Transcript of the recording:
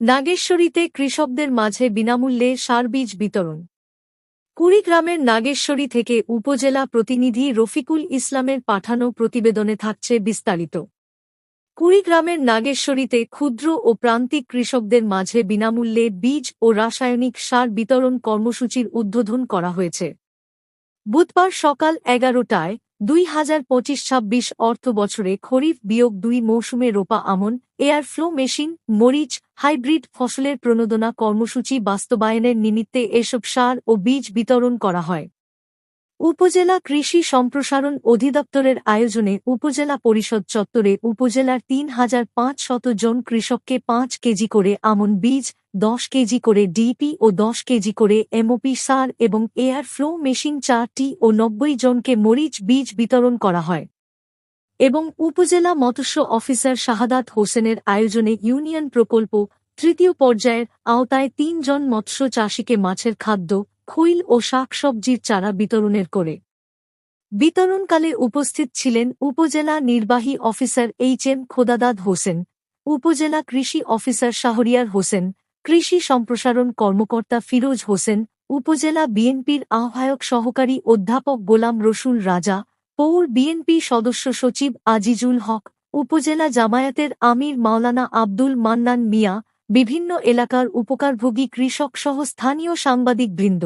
নাগেশ্বরীতে কৃষকদের মাঝে বিনামূল্যে সার-বীজ বিতরণ। কুড়িগ্রামের নাগেশ্বরী থেকে উপজেলা প্রতিনিধি রফিকুল ইসলামের পাঠানো প্রতিবেদনে থাকছে বিস্তারিত। কুড়িগ্রামের নাগেশ্বরীতে ক্ষুদ্র ও প্রান্তিক কৃষকদের মাঝে বিনামূল্যে বীজ ও রাসায়নিক সার বিতরণ কর্মসূচির উদ্বোধন করা হয়েছে। বুধবার সকাল ১১টায় ২০২৫-২৬ অর্থবছরে খরিফ-২ মৌসুমে রোপা আমন, এয়ার ফ্লো মেশিন, মরিচ, হাইব্রিড ফসলের প্রণোদনা কর্মসূচি বাস্তবায়নের নিমিত্তে এসব সার ও বীজ বিতরণ করা হয়। উপজেলা কৃষি সম্প্রসারণ অধিদপ্তরের আয়োজনে উপজেলা পরিষদ চত্বরে উপজেলার ৩৫০০ জন কৃষককে ৫ কেজি করে আমন বীজ, ১০ কেজি করে ডিপি ও ১০ কেজি করে এমওপি সার এবং এয়ার ফ্লো মেশিন ৪টি ও ৯০ জনকে মরিচ বীজ বিতরণ করা হয়। এবং উপজেলা মৎস্য অফিসার শাহাদাত হোসেনের আয়োজনে ইউনিয়ন প্রকল্প ৩য় পর্যায়ের আওতায় ৩ জন মৎস্য চাষীকে মাছের খাদ্য, খৈল ও শাকসবজির চারা বিতরণের করে। বিতরণকালে উপস্থিত ছিলেন উপজেলা নির্বাহী অফিসার এইচ.এম. খোদাদাদ হোসেন, উপজেলা কৃষি অফিসার শাহরিয়ার হোসেন, কৃষি সম্প্রসারণ কর্মকর্তা ফিরোজ হোসেন, উপজেলা বিএনপির আহ্বায়ক সহকারী অধ্যাপক গোলাম রসুল রাজা, পৌর বিএনপি সদস্য সচিব আজিজুল হক, উপজেলা জামায়াতের আমির মাওলানা আব্দুল মান্নান মিয়া, বিভিন্ন এলাকার উপকারভোগী কৃষকসহ স্থানীয় সাংবাদিকবৃন্দ।